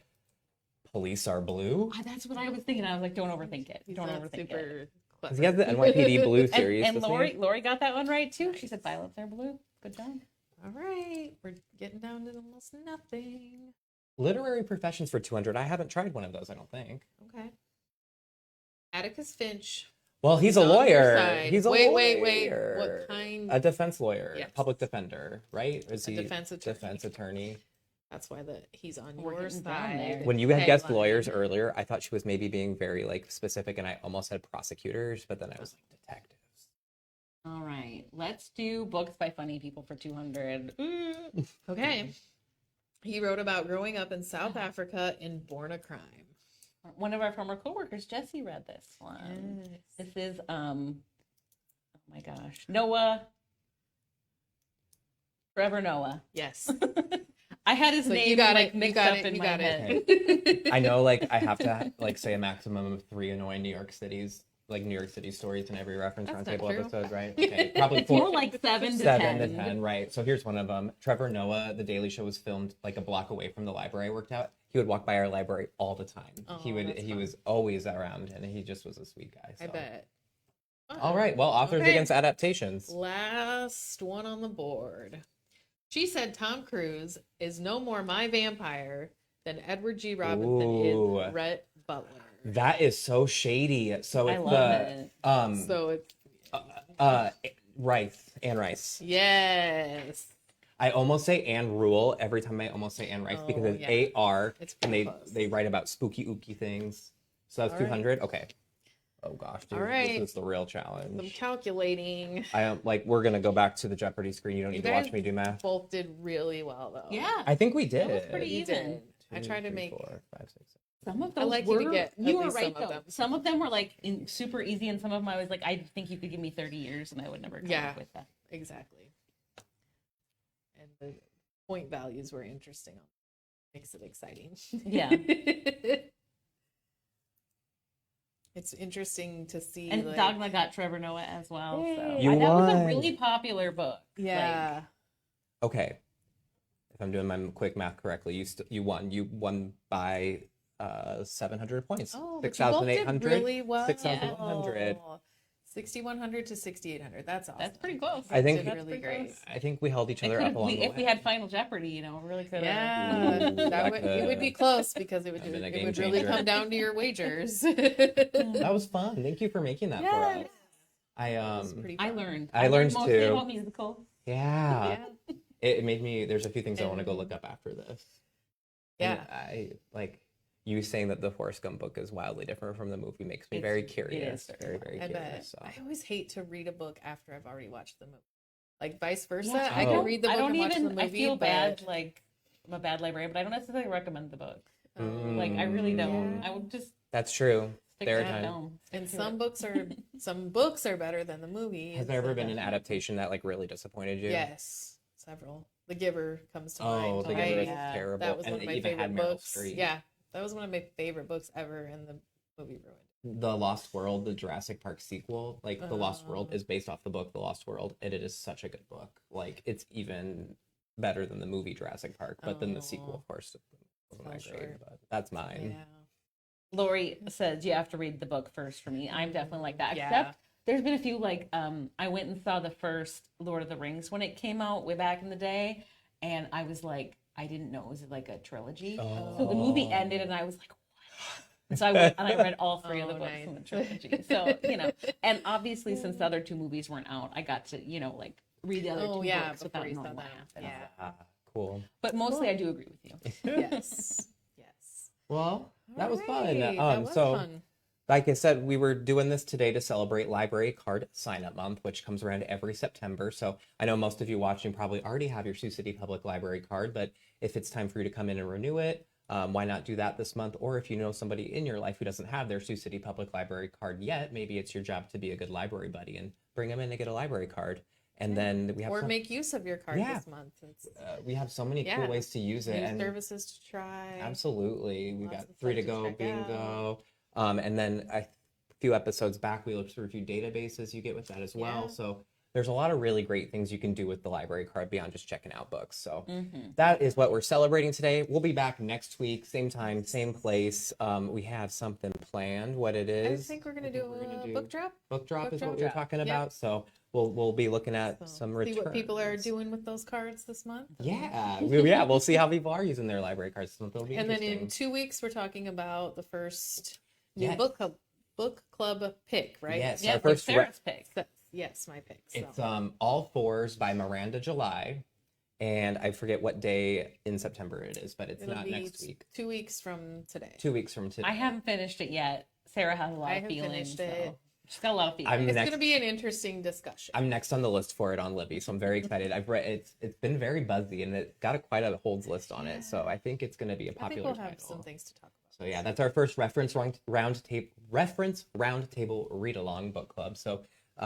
Speaker 1: Police Are Blue?
Speaker 3: That's what I was thinking. I was like, don't overthink it.
Speaker 2: He's
Speaker 3: Don't
Speaker 2: not
Speaker 3: overthink it.
Speaker 2: super
Speaker 1: Because
Speaker 2: clever.
Speaker 1: he has the NYPD Blue series.
Speaker 3: And
Speaker 1: doesn't he?
Speaker 3: Lori got that one right too. She said Violets Are Blue. Good job.
Speaker 2: All right. We're getting down to almost nothing.
Speaker 1: Literary professions for 200. I haven't tried one of those, I don't think.
Speaker 2: Okay. Atticus Finch.
Speaker 1: Well, he's a
Speaker 2: on your
Speaker 1: lawyer.
Speaker 2: side.
Speaker 1: He's a
Speaker 2: wait,
Speaker 1: lawyer.
Speaker 2: wait. What kind?
Speaker 1: A defense lawyer,
Speaker 2: Yes.
Speaker 1: public defender, right? Is
Speaker 2: A
Speaker 1: he
Speaker 2: defense attorney.
Speaker 1: defense attorney?
Speaker 2: That's why he's on
Speaker 3: We're
Speaker 2: your
Speaker 3: getting down
Speaker 2: side.
Speaker 3: there.
Speaker 1: When you had guessed
Speaker 2: Headline.
Speaker 1: lawyers earlier, I thought she was maybe being very like specific, and I almost said prosecutors, but then I was like detectives.
Speaker 3: All right. Let's do books by funny people for 200.
Speaker 2: Okay. He wrote about growing up in South Africa and Born a Crime.
Speaker 3: One of our former coworkers, Jesse, read this one.
Speaker 2: Yes.
Speaker 3: This is oh my gosh, Noah. Trevor Noah.
Speaker 2: Yes.
Speaker 3: I had his
Speaker 2: So
Speaker 3: name
Speaker 2: you got
Speaker 3: like
Speaker 2: it. You
Speaker 3: mixed
Speaker 2: got
Speaker 3: up
Speaker 2: it.
Speaker 3: in
Speaker 2: You
Speaker 3: my
Speaker 2: got
Speaker 3: head.
Speaker 2: it.
Speaker 1: I know, like I have to like say a maximum of 3 annoying New York Cities, like New York City stories in every Reference
Speaker 2: That's not
Speaker 1: Roundtable
Speaker 2: true.
Speaker 1: episode, right? Okay, probably
Speaker 3: It's
Speaker 1: 4.
Speaker 3: more like 7 to
Speaker 1: 7
Speaker 3: 10.
Speaker 1: to 10, right? So here's one of them. Trevor Noah, The Daily Show was filmed like a block away from the library I worked at. He would walk by our library all the time.
Speaker 2: Oh,
Speaker 1: he
Speaker 2: that's fun.
Speaker 1: was always around, and he just was a sweet guy.
Speaker 2: I
Speaker 1: so.
Speaker 2: bet.
Speaker 1: All right. Well, authors
Speaker 2: Okay.
Speaker 1: against adaptations.
Speaker 2: Last one on the board. She said Tom Cruise is no more my vampire than Edward G. Robinson
Speaker 1: Ooh.
Speaker 2: is Rhett Butler.
Speaker 1: That is so shady. So
Speaker 3: I
Speaker 1: it's
Speaker 3: love it.
Speaker 2: So it's
Speaker 1: Rice, Anne Rice.
Speaker 2: yes.
Speaker 1: I almost say Anne Rule every time I almost say Anne Rice because it's
Speaker 2: yeah.
Speaker 1: AR
Speaker 2: It's
Speaker 1: and
Speaker 2: pretty close.
Speaker 1: they write about spooky ooky things. So that's
Speaker 2: All right.
Speaker 1: 200. Okay. Oh gosh, dude,
Speaker 2: All right.
Speaker 1: this is the real
Speaker 2: I'm
Speaker 1: challenge.
Speaker 2: calculating.
Speaker 1: I am like we're gonna go back to the Jeopardy screen. You don't need to watch
Speaker 2: guys
Speaker 1: me do math.
Speaker 2: Both did really well though.
Speaker 3: Yeah.
Speaker 1: I think we did.
Speaker 3: That was pretty
Speaker 2: You
Speaker 3: even.
Speaker 2: did. I tried to make
Speaker 1: 4, 5, 6, 7.
Speaker 3: Some of
Speaker 2: I
Speaker 3: those
Speaker 2: like
Speaker 3: were,
Speaker 2: you to get
Speaker 3: you
Speaker 2: at
Speaker 3: were
Speaker 2: least
Speaker 3: right
Speaker 2: some of
Speaker 3: though.
Speaker 2: them.
Speaker 3: Some of them were like super easy, and some of them I was like, I think you could give me 30 years, and I would never come
Speaker 2: Yeah.
Speaker 3: up with that.
Speaker 2: exactly. And the point values were interesting. Makes it exciting.
Speaker 3: Yeah.
Speaker 2: It's interesting to see.
Speaker 3: And
Speaker 2: like,
Speaker 3: Dogma got Trevor Noah as well. So
Speaker 2: Yay.
Speaker 1: You
Speaker 3: that was a
Speaker 1: won.
Speaker 3: really popular book.
Speaker 2: yeah.
Speaker 1: Okay. If I'm doing my quick math correctly, you won. You won by 700 points.
Speaker 2: Oh, but you both did
Speaker 1: 6,800.
Speaker 2: really well.
Speaker 1: 6,100.
Speaker 2: 6,100 to 6,800. That's awesome.
Speaker 3: That's pretty close.
Speaker 1: I think-
Speaker 2: Did
Speaker 3: That's
Speaker 2: really
Speaker 3: pretty
Speaker 2: great.
Speaker 3: close.
Speaker 1: I think we held each
Speaker 3: It
Speaker 1: other
Speaker 3: could
Speaker 1: up
Speaker 3: have,
Speaker 1: along the
Speaker 3: if we
Speaker 1: way.
Speaker 3: had Final Jeopardy, you know, we really could have.
Speaker 2: Yeah,
Speaker 1: Ooh, that
Speaker 2: it would be close because it would,
Speaker 1: I've been a
Speaker 2: it
Speaker 1: game
Speaker 2: would really
Speaker 1: changer.
Speaker 2: come down to your wagers.
Speaker 1: That was fun. Thank you for making that for
Speaker 2: Yeah.
Speaker 1: us. I
Speaker 2: was pretty
Speaker 3: I
Speaker 2: fun.
Speaker 3: learned.
Speaker 1: I learned
Speaker 3: mostly
Speaker 1: too.
Speaker 3: about musicals.
Speaker 1: yeah.
Speaker 2: Yeah.
Speaker 1: It made me. There's a few things I want to go
Speaker 2: And-
Speaker 1: look up after this.
Speaker 2: Yeah.
Speaker 1: And I like you saying that the Forrest Gump book is wildly different from the movie makes me
Speaker 3: It's-
Speaker 1: very
Speaker 3: it
Speaker 1: curious.
Speaker 3: is
Speaker 1: Very, very
Speaker 2: I bet.
Speaker 1: curious. So.
Speaker 2: I always hate to read a book after I've already watched the movie. Like vice versa.
Speaker 3: Yeah,
Speaker 2: I
Speaker 1: Oh.
Speaker 2: can read the book
Speaker 3: I don't
Speaker 2: and watch
Speaker 3: even.
Speaker 2: the movie.
Speaker 3: I feel
Speaker 2: but...
Speaker 3: bad. Like I'm a bad librarian, but I don't necessarily recommend the book.
Speaker 1: Mm.
Speaker 3: Like I really don't.
Speaker 2: Yeah.
Speaker 3: I would just
Speaker 1: That's true.
Speaker 3: stick
Speaker 1: There
Speaker 3: to
Speaker 1: time.
Speaker 3: the film.
Speaker 2: And
Speaker 3: Stick to
Speaker 2: some
Speaker 3: it.
Speaker 2: books are better than the movie.
Speaker 1: Has there ever been an adaptation that like really disappointed you?
Speaker 2: Yes, several. The Giver comes to
Speaker 1: Oh,
Speaker 2: mind.
Speaker 1: The
Speaker 3: Oh,
Speaker 1: Giver is
Speaker 3: yeah.
Speaker 1: terrible.
Speaker 2: That was
Speaker 1: and
Speaker 2: one of
Speaker 1: it
Speaker 2: my
Speaker 1: even had
Speaker 2: favorite
Speaker 1: Meryl
Speaker 2: books.
Speaker 1: Streep.
Speaker 2: Yeah, that was one of my favorite books ever, and the movie ruined.
Speaker 1: The Lost World, the Jurassic Park sequel, like The Lost World
Speaker 2: Oh.
Speaker 1: is based off the book The Lost World, and it is such a good book. Like it's even better than the movie Jurassic Park, but then the sequel,
Speaker 2: Oh.
Speaker 1: of course, wasn't
Speaker 2: Oh,
Speaker 1: that great.
Speaker 2: sure.
Speaker 1: But that's mine.
Speaker 2: Yeah.
Speaker 3: Lori says you have to read the book first for me. I'm definitely like that.
Speaker 2: Yeah.
Speaker 3: Except there's been a few like I went and saw the first Lord of the Rings when it came out way back in the day, and I was like, I didn't know it was like a trilogy. So the movie ended, and I was like, what? And so I went and I read all three of the
Speaker 2: Oh,
Speaker 3: books
Speaker 2: nice.
Speaker 3: in the trilogy. So and obviously since the other two movies weren't out, I got to like read the other
Speaker 2: Oh
Speaker 3: two
Speaker 2: yeah,
Speaker 3: books
Speaker 2: before
Speaker 3: without
Speaker 2: you saw
Speaker 3: knowing what
Speaker 2: that.
Speaker 3: happened.
Speaker 2: Yeah.
Speaker 1: Ah, cool.
Speaker 3: But mostly
Speaker 2: Cool.
Speaker 3: I do agree with you.
Speaker 2: Yes. Yes.
Speaker 1: Well, that was fun.
Speaker 2: Alright, that was
Speaker 1: So,
Speaker 2: fun.
Speaker 1: like I said, we were doing this today to celebrate Library Card Sign Up Month, which comes around every September. So I know most of you watching probably already have your Sioux City Public Library card, but if it's time for you to come in and renew it, why not do that this month? Or if you know somebody in your life who doesn't have their Sioux City Public Library card yet, maybe it's your job to be a good library buddy and bring them in to get a library card. And then we have
Speaker 2: Or make use of your card
Speaker 1: Yeah.
Speaker 2: this month. It's
Speaker 1: we have so many
Speaker 2: Yeah.
Speaker 1: cool ways to use it.
Speaker 2: new
Speaker 1: And
Speaker 2: services to try.
Speaker 1: absolutely, we
Speaker 2: Lots
Speaker 1: got
Speaker 2: of
Speaker 1: 3 to
Speaker 2: stuff to
Speaker 1: go
Speaker 2: check
Speaker 1: bingo. And then a few episodes back, we looked through a few databases you get with that as well.
Speaker 2: Yeah.
Speaker 1: So there's a lot of really great things you can do with the library card beyond just checking out books. So
Speaker 3: Mm-hmm.
Speaker 1: that is what we're celebrating today. We'll be back next week, same time, same place. We have something planned. What it
Speaker 2: I
Speaker 1: is?
Speaker 2: think we're gonna do a book drop.
Speaker 1: Book drop
Speaker 2: book
Speaker 1: is
Speaker 2: drop.
Speaker 1: what we're talking
Speaker 2: Yep.
Speaker 1: about. So we'll be looking at
Speaker 2: So,
Speaker 1: some
Speaker 2: see
Speaker 1: returns.
Speaker 2: what people are doing with those cards this month.
Speaker 1: Yeah, we'll see how people are using their library cards. So it'll be
Speaker 2: And then
Speaker 1: interesting.
Speaker 2: in 2 weeks, we're talking about the first new
Speaker 1: Yes.
Speaker 2: book club pick, right?
Speaker 1: Yes.
Speaker 3: Yeah,
Speaker 1: our
Speaker 3: like
Speaker 1: first
Speaker 3: Sarah's pick.
Speaker 2: Yes, my pick. So.
Speaker 1: It's All Fours by Miranda July, and I forget what day in September it is, but it's
Speaker 2: It'll
Speaker 1: not
Speaker 2: be
Speaker 1: next week.
Speaker 2: 2 weeks from today.
Speaker 1: 2 weeks from today.
Speaker 3: I haven't finished it yet. Sarah has a lot
Speaker 2: I
Speaker 3: of
Speaker 2: have
Speaker 3: feelings.
Speaker 2: finished
Speaker 3: So.
Speaker 2: it.
Speaker 3: She's got a lot of feelings.
Speaker 1: I'm
Speaker 2: It's
Speaker 1: next.
Speaker 2: going to be an interesting discussion.
Speaker 1: I'm next on the list for it on Libby, so I'm very excited. I've read it's been very buzzy and it got quite a holds list on it, so I think it's going to be a
Speaker 2: I think
Speaker 1: popular
Speaker 2: we'll have
Speaker 1: title.
Speaker 2: some things to talk about.
Speaker 1: So yeah, that's our first reference roundtable read along book club. So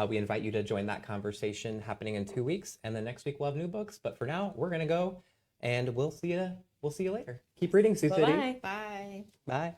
Speaker 1: we invite you to join that conversation happening in 2 weeks, and then next week we'll have new books. But for now, we're gonna go, and we'll see you later. Keep reading, Sioux City.
Speaker 3: Bye-bye.
Speaker 2: Bye.
Speaker 1: Bye.